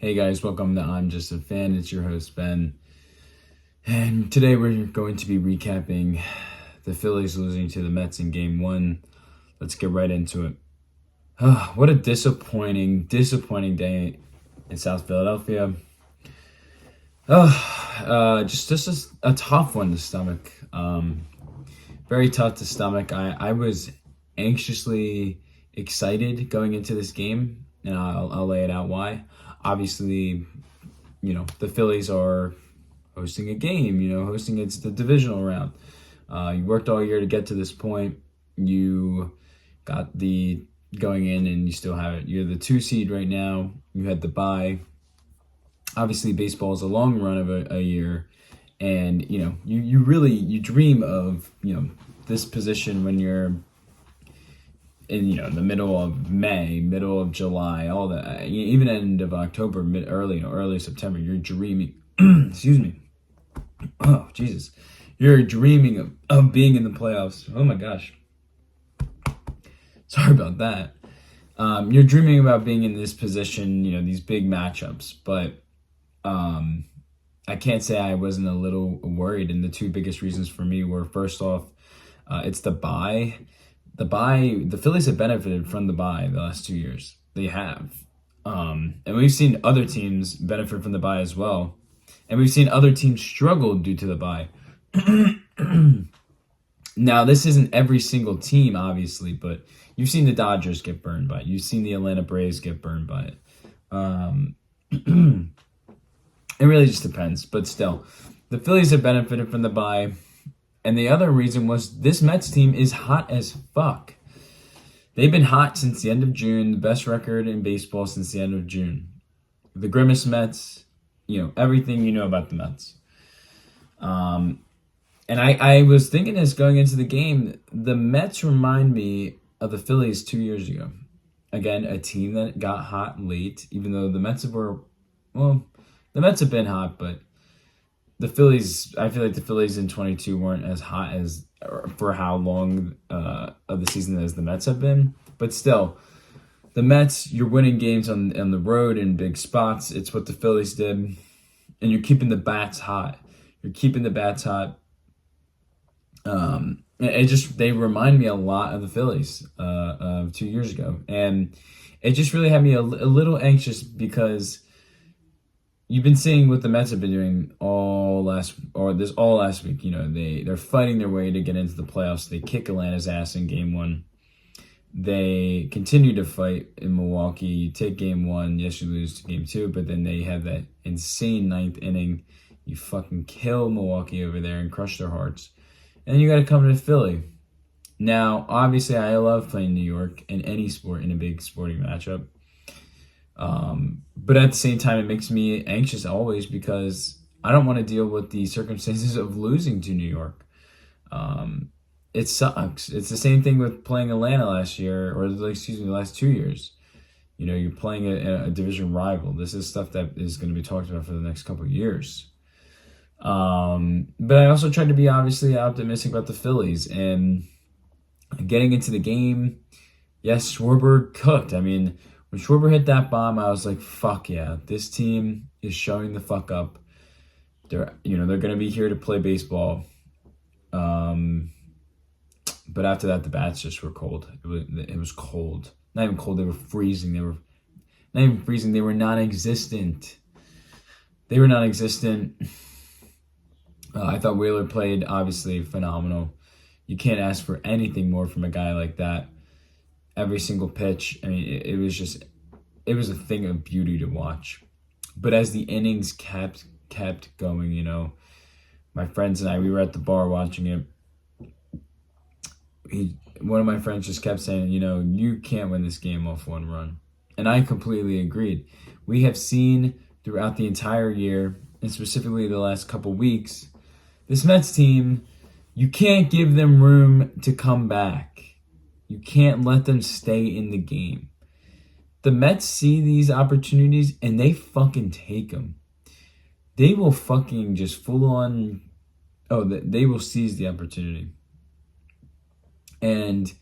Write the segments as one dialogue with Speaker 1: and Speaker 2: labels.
Speaker 1: Hey guys, welcome to I'm Just a Fan. It's your host, Ben. And today we're going to be recapping the Phillies losing to the Mets in game one. Let's get right into it. What a disappointing day in South Philadelphia. Just a tough one to stomach. Very tough to stomach. I was anxiously excited going into this game, and I'll lay it out why. Obviously, the Phillies are hosting a game, it's the divisional round. You worked all year to get to this point. You got the going in and you still have it. You're the 2 seed right now. You had the bye. Obviously, baseball is a long run of a year. And, you dream of, this position when you're in the middle of May, middle of July, all that, even end of October, early September, you're dreaming. Excuse me. Oh Jesus, you're dreaming of being in the playoffs. Oh my gosh, sorry about that. You're dreaming about being in this position, these big matchups, but I can't say I wasn't a little worried. And the two biggest reasons for me were, first off, it's the bye. The Phillies have benefited from the bye the last 2 years. They have. And we've seen other teams benefit from the bye as well. And we've seen other teams struggle due to the bye. Now, this isn't every single team, obviously, but you've seen the Dodgers get burned by it. You've seen the Atlanta Braves get burned by it. It really just depends. But still, the Phillies have benefited from the bye. And the other reason was this Mets team is hot as fuck. They've been hot since the end of June, the best record in baseball since the end of June. The Grimace Mets, everything you know about the Mets. And I was thinking this going into the game, the Mets remind me of the Phillies 2 years ago. Again, a team that got hot late, even though the Mets have been hot, but the Phillies, I feel like the Phillies in 22 weren't as hot as for how long of the season as the Mets have been. But still, the Mets, you're winning games on the road in big spots. It's what the Phillies did. And you're keeping the bats hot. They remind me a lot of the Phillies of 2 years ago. And it just really had me a little anxious because you've been seeing what the Mets have been doing all last week. They're fighting their way to get into the playoffs. They kick Atlanta's ass in game one. They continue to fight in Milwaukee. You take game one, yes, you lose to game two, but then they have that insane ninth inning. You fucking kill Milwaukee over there and crush their hearts. And then you got to come to Philly. Now, obviously, I love playing New York in any sport, in a big sporting matchup. But at the same time, it makes me anxious always because I don't want to deal with the circumstances of losing to New York. It sucks. It's the same thing with playing Atlanta last year, the last 2 years. You're playing a division rival. This is stuff that is going to be talked about for the next couple of years. But I also tried to be obviously optimistic about the Phillies and getting into the game. Yes, Schwarber cooked. I mean, when Schwarber hit that bomb, I was like, fuck yeah, this team is showing the fuck up. They're going to be here to play baseball. But after that, the bats just were cold. It was cold. Not even cold, they were freezing. They were not even freezing, they were non-existent. I thought Wheeler played, obviously, phenomenal. You can't ask for anything more from a guy like that. Every single pitch, I mean, it was a thing of beauty to watch. But as the innings kept going, my friends and I, we were at the bar watching it. One of my friends just kept saying, you can't win this game off one run. And I completely agreed. We have seen throughout the entire year, and specifically the last couple weeks, this Mets team, you can't give them room to come back. You can't let them stay in the game. The Mets see these opportunities and they fucking take them. They will fucking just full on, they will seize the opportunity. And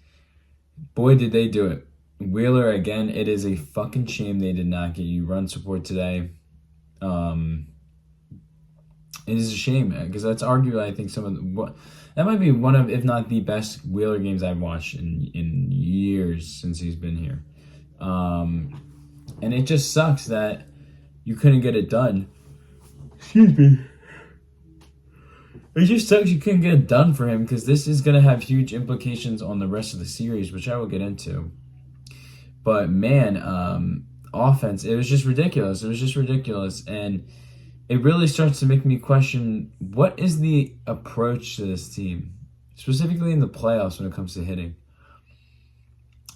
Speaker 1: boy, did they do it. Wheeler, again, it is a fucking shame they did not get you run support today. Um, it is a shame because that's arguably, I think, some of the, what that might be one of, if not the best Wheeler games I've watched in years since he's been here. Um, and it just sucks that you couldn't get it done. Excuse me. It just sucks you couldn't get it done for him because this is going to have huge implications on the rest of the series, which I will get into. But man, offense, it was just ridiculous. It was just ridiculous. And it really starts to make me question what is the approach to this team, specifically in the playoffs when it comes to hitting.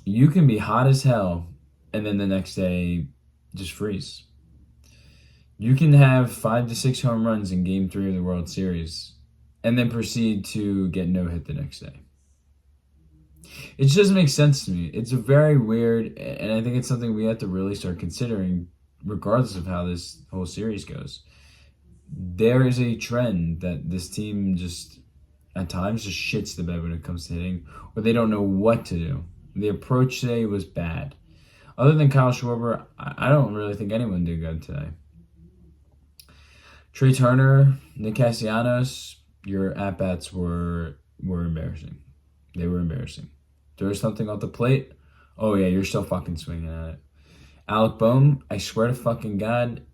Speaker 1: You can be hot as hell and then the next day just freeze. You can have 5 to 6 home runs in game 3 of the World Series and then proceed to get no hit the next day. It just doesn't make sense to me. It's a very weird, and I think it's something we have to really start considering regardless of how this whole series goes. There is a trend that this team just at times just shits the bed when it comes to hitting, or they don't know what to do. The approach today was bad. Other than Kyle Schwarber, I don't really think anyone did good today. Trey Turner, Nick Castellanos, your at-bats were embarrassing. They were embarrassing. There was something off the plate. Oh yeah, you're still fucking swinging at it. Alec Boehm, I swear to fucking God,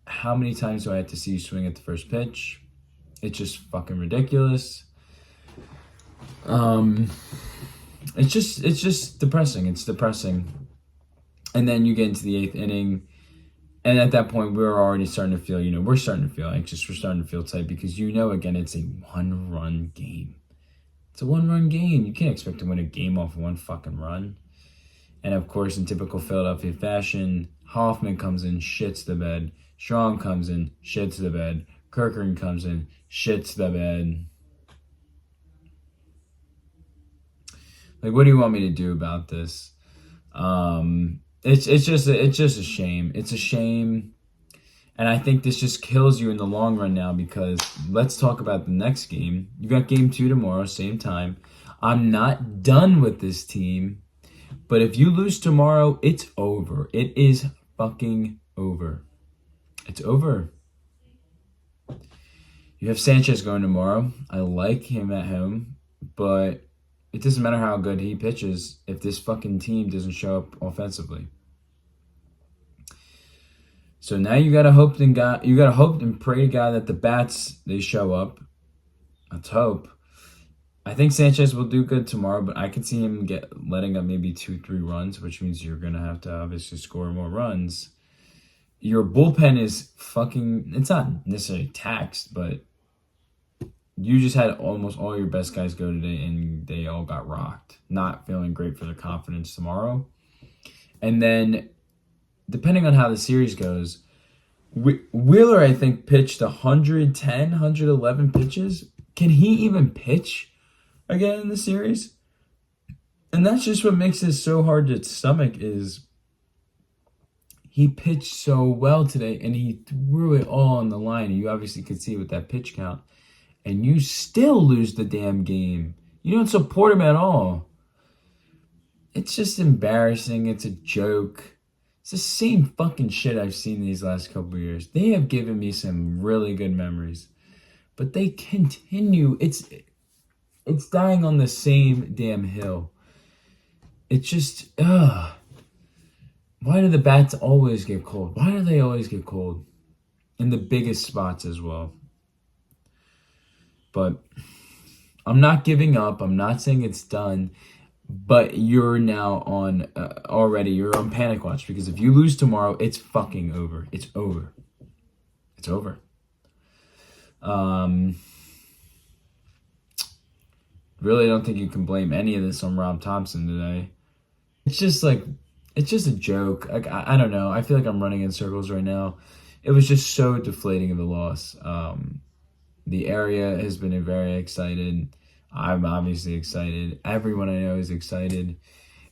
Speaker 1: how many times do I have to see you swing at the first pitch? It's just fucking ridiculous. It's just depressing. It's depressing. And then you get into the 8th inning, and at that point we're already starting to feel, we're starting to feel anxious. We're starting to feel tight because again, it's a 1-run game. It's a 1-run game. You can't expect to win a game off one fucking run. And of course, in typical Philadelphia fashion, Hoffman comes in, shits the bed. Strong comes in, shits the bed. Kirkland comes in, shits the bed. Like, what do you want me to do about this? It's just a shame. It's a shame. And I think this just kills you in the long run now because let's talk about the next game. You got game 2 tomorrow, same time. I'm not done with this team. But if you lose tomorrow, it's over. It is fucking over. It's over. You have Sanchez going tomorrow. I like him at home. But it doesn't matter how good he pitches if this fucking team doesn't show up offensively. So now you gotta hope and pray to God that the bats they show up. Let's hope. I think Sanchez will do good tomorrow, but I could see him letting up maybe 2-3 runs, which means you're gonna have to obviously score more runs. Your bullpen is fucking. It's not necessarily taxed, but you just had almost all your best guys go today, and they all got rocked. Not feeling great for their confidence tomorrow, and then. Depending on how the series goes, Wheeler, I think, pitched 110, 111 pitches. Can he even pitch again in the series? And that's just what makes this so hard to stomach is he pitched so well today, and he threw it all on the line. You obviously could see with that pitch count. And you still lose the damn game. You don't support him at all. It's just embarrassing. It's a joke. It's the same fucking shit I've seen these last couple of years. They have given me some really good memories. But they continue. It's dying on the same damn hill. It's just, Why do the bats always get cold? Why do they always get cold? In the biggest spots as well. But I'm not giving up. I'm not saying it's done. But you're now on you're on panic watch because if you lose tomorrow, it's fucking over. It's over. It's over. Really don't think you can blame any of this on Rob Thompson today. It's just a joke. Like, I don't know. I feel like I'm running in circles right now. It was just so deflating of a loss. The area has been very excited. I'm obviously excited. Everyone I know is excited.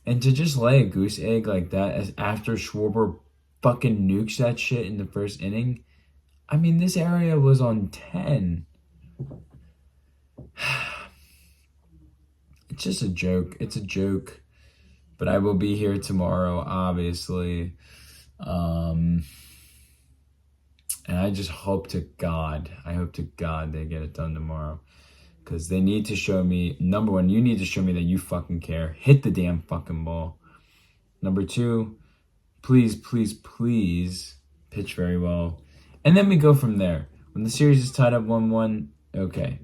Speaker 1: And to just lay a goose egg like that as after Schwarber fucking nukes that shit in the first inning. I mean, this area was on 10. It's just a joke. It's a joke. But I will be here tomorrow, obviously. And I just hope to God they get it done tomorrow. Because they need to show me, number one, you need to show me that you fucking care. Hit the damn fucking ball. Number two, please, please, please pitch very well. And then we go from there. When the series is tied up 1-1, okay.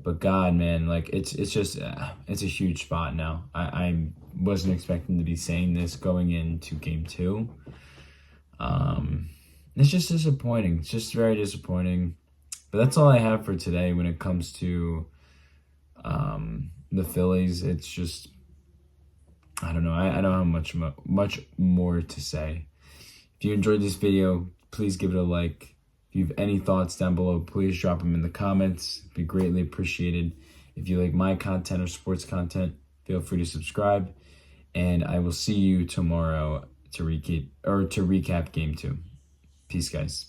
Speaker 1: But God, man, like it's just it's a huge spot now. I wasn't expecting to be saying this going into game 2. It's just disappointing. It's just very disappointing. But that's all I have for today when it comes to the Phillies. It's just, I don't know. I don't have much more to say. If you enjoyed this video, please give it a like. If you have any thoughts down below, please drop them in the comments. It'd be greatly appreciated. If you like my content or sports content, feel free to subscribe. And I will see you tomorrow to recap game 2. Peace, guys.